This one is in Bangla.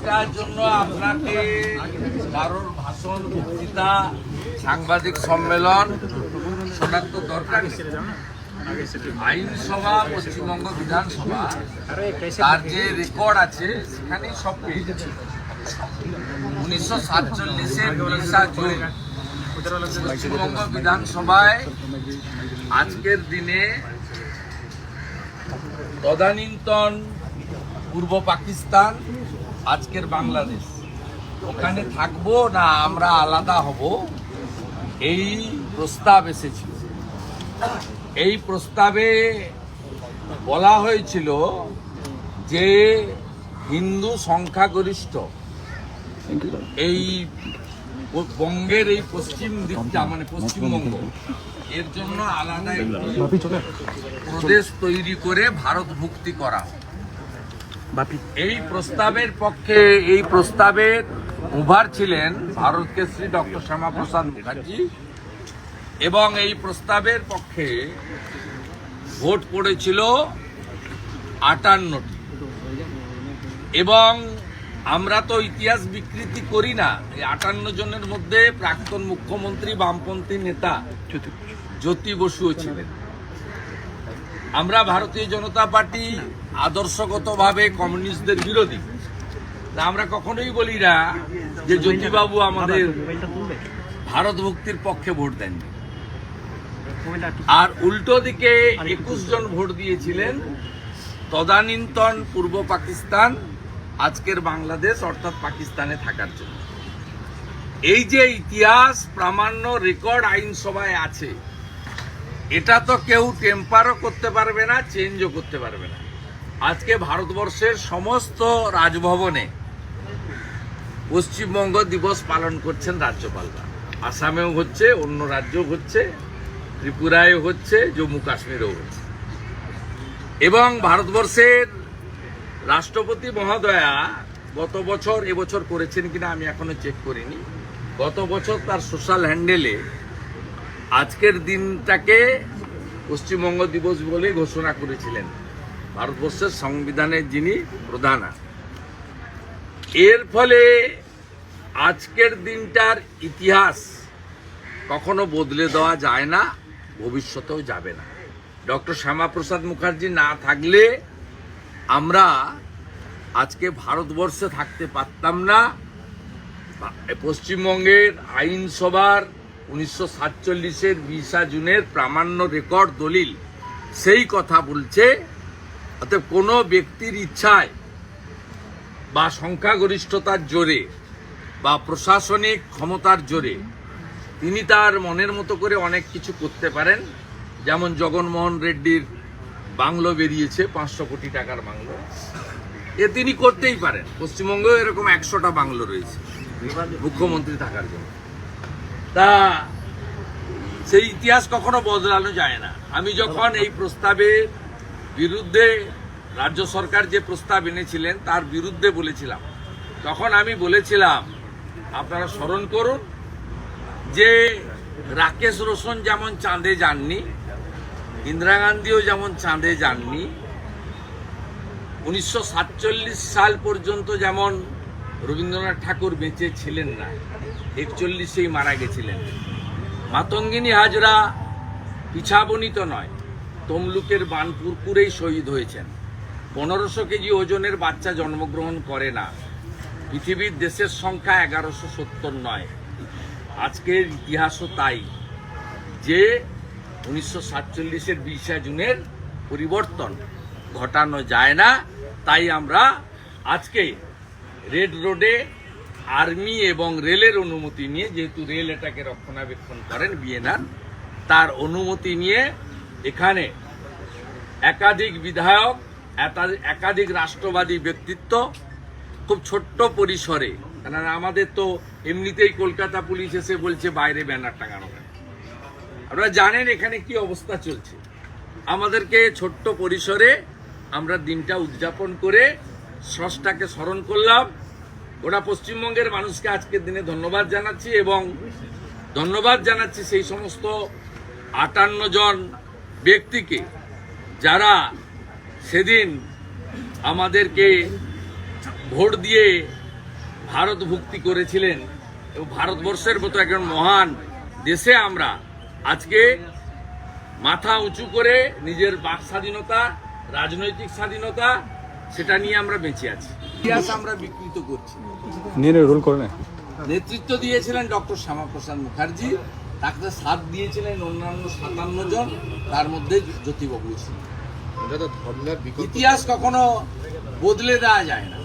এটার জন্য আপনাকে কারোর ভাষণ, বক্তৃতা, সাংবাদিক সম্মেলন শোনার তো দরকার নেই। আইনসভা, পশ্চিমবঙ্গ বিধানসভা, তার যে রেকর্ড আছে সেখানেই সব পেয়ে যাচ্ছে। 1947-এর 20 জুন পশ্চিমবঙ্গ বিধানসভায় আজকের দিনে তদানীন্তন পূর্ব পাকিস্তান, আজকের বাংলাদেশ, ওখানে থাকবো না আমরা আলাদা হব, এই প্রস্তাব এসেছিল। এই প্রস্তাবে বলা হয়েছিল যে হিন্দু সংখ্যাগরিষ্ঠ এই বঙ্গের এই পশ্চিম দিকটা, মানে পশ্চিমবঙ্গ, এর জন্য আলাদা প্রদেশ তৈরি করে ভারতভুক্তি করা। এই প্রস্তাবের পক্ষে, এই প্রস্তাবের উভার ছিলেন ভারত কেশরী ডক্টর শ্যামাপ্রসাদ মুখার্জি, এবং এই প্রস্তাবের পক্ষে ভোট পড়েছিল 58টি। এবং আমরা তো ইতিহাস বিকৃতি করি না। এই 58 জনের মধ্যে প্রাক্তন মুখ্যমন্ত্রী বামপন্থী নেতা জ্যোতি বসুও ছিলেন। আমরা ভারতীয় জনতা পার্টি আদর্শগতভাবে কমিউনিস্টদের বিরোধী। আমরা কখনোই বলি না যে জ্যোতিবাবু আমাদের ভারত মুক্তির পক্ষে ভোট দেননি। আর উল্টো দিকে 21 জন ভোট দিয়েছিলেন তদানীন্তন পূর্ব পাকিস্তান, আজকের বাংলাদেশ অর্থাৎ পাকিস্তানে থাকার জন্য। এই যে ইতিহাস প্রামাণ্য রেকর্ড আইনসভায় আছে, এটা তো কেউ টেম্পারও করতে পারবে না, চেঞ্জও করতে পারবে না। আজকে ভারতবর্ষের সমস্ত রাজভবনে পশ্চিমবঙ্গ দিবস পালন করছেন রাজ্যপালরা। আসামেও হচ্ছে, অন্য রাজ্যও হচ্ছে, ত্রিপুরায়ও হচ্ছে, জম্মু কাশ্মীরেও হচ্ছে। এবং ভারতবর্ষের রাষ্ট্রপতি মহোদয়া গত বছর, এবছর করেছেন কিনা আমি এখনো চেক করিনি, গত বছর তার সোশ্যাল হ্যান্ডেলে আজকের দিনটাকে পশ্চিমবঙ্গ দিবস বলে ঘোষণা করেছিলেন, ভারতবর্ষের সংবিধানের যিনি প্রধান। এর ফলে আজকের দিনটার ইতিহাস কখনো বদলে দেওয়া যায় না, ভবিষ্যতেও যাবে না। ডক্টর শ্যামাপ্রসাদ মুখার্জি না থাকলে আমরা আজকে ভারতবর্ষে থাকতে পারতাম না। পশ্চিমবঙ্গের আইনসভার 1947-এর 20 জুনের প্রামাণ্য রেকর্ড দলিল সেই কথা বলছে। অর্থাৎ কোনো ব্যক্তির ইচ্ছায় বা সংখ্যাগরিষ্ঠতার জোরে বা প্রশাসনিক ক্ষমতার জোরে তিনি তার মনের মতো করে অনেক কিছু করতে পারেন। যেমন জগনমোহন রেড্ডির বাংলো বেরিয়েছে, 500 কোটি টাকার বাংলো, এ তিনি করতেই পারেন। পশ্চিমবঙ্গেও এরকম 100টা বাংলো রয়েছে মুখ্যমন্ত্রী থাকার জন্য। তা সেই ইতিহাস কখনো বদলানো যায় না। আমি যখন এই প্রস্তাবের বিরুদ্ধে, রাজ্য সরকার যে প্রস্তাব এনেছিলেন তার বিরুদ্ধে বলেছিলাম, তখন আমি বলেছিলাম আপনারা স্মরণ করুন যে রাকেশ রোশন যেমন চাঁদে যাননি, ইন্দিরা গান্ধীও যেমন চাঁদে যাননি, 1947 সাল পর্যন্ত যেমন রবীন্দ্রনাথ ঠাকুর বেঁচে ছিলেন না, 41-এই মারা গেছিলেন। মাতঙ্গিনী হাজরা পিছাবনিত নয়, তমলুকের বানপুরপুরেই শহীদ হয়েছেন। 1500 কেজি ওজনের বাচ্চা জন্মগ্রহণ করে না। পৃথিবীর দেশের সংখ্যা 1170 নয়। আজকের ইতিহাসও তাই, যে 1947-এর 20 জুনের পরিবর্তন ঘটানো যায় না। তাই আমরা আজকে রেড রোডে আর্মি এবং রেলের অনুমতি নিয়ে, যেহেতু রেল এটাকে রক্ষণাবেক্ষণ করেন বিএনআর, তার অনুমতি নিয়ে এখানে একাধিক বিধায়ক, একাধিক রাষ্ট্রবাদী ব্যক্তিত্ব খুব ছোট্ট পরিসরে, কারণ আমাদের তো এমনিতেই কলকাতা পুলিশ এসে বলছে বাইরে ব্যানার টাঙানো। আপনারা জানেন এখানে কি অবস্থা চলছে। আমাদেরকে ছোট্ট পরিসরে আমরা দিনটা উদযাপন করে স্রষ্টাকে স্মরণ করলাম। গোটা পশ্চিমবঙ্গের মানুষকে আজকের দিনে ধন্যবাদ জানাচ্ছি, এবং ধন্যবাদ জানাচ্ছি সেই সমস্ত 58 জন ব্যক্তিকে যারা সেদিন আমাদেরকে ভোট দিয়ে ভারত ভুক্তি করেছিলেন এবং ভারতবর্ষের মতো একজন মহান দেশে আমরা আজকে মাথা উঁচু করে নিজের বাক স্বাধীনতা, রাজনৈতিক স্বাধীনতা সেটা নিয়ে আমরা বেঁচে আছি। ইতিহাস আমরা বিকৃত করছি। রোল করে নেতৃত্ব দিয়েছিলেন ডক্টর শ্যামাপ্রসাদ মুখার্জি, তাকে সাথ দিয়েছিলেন অন্যান্য 57 জন, তার মধ্যে জ্যোতিবাবু ছিল। ইতিহাস কখনো বদলে দেওয়া যায় না।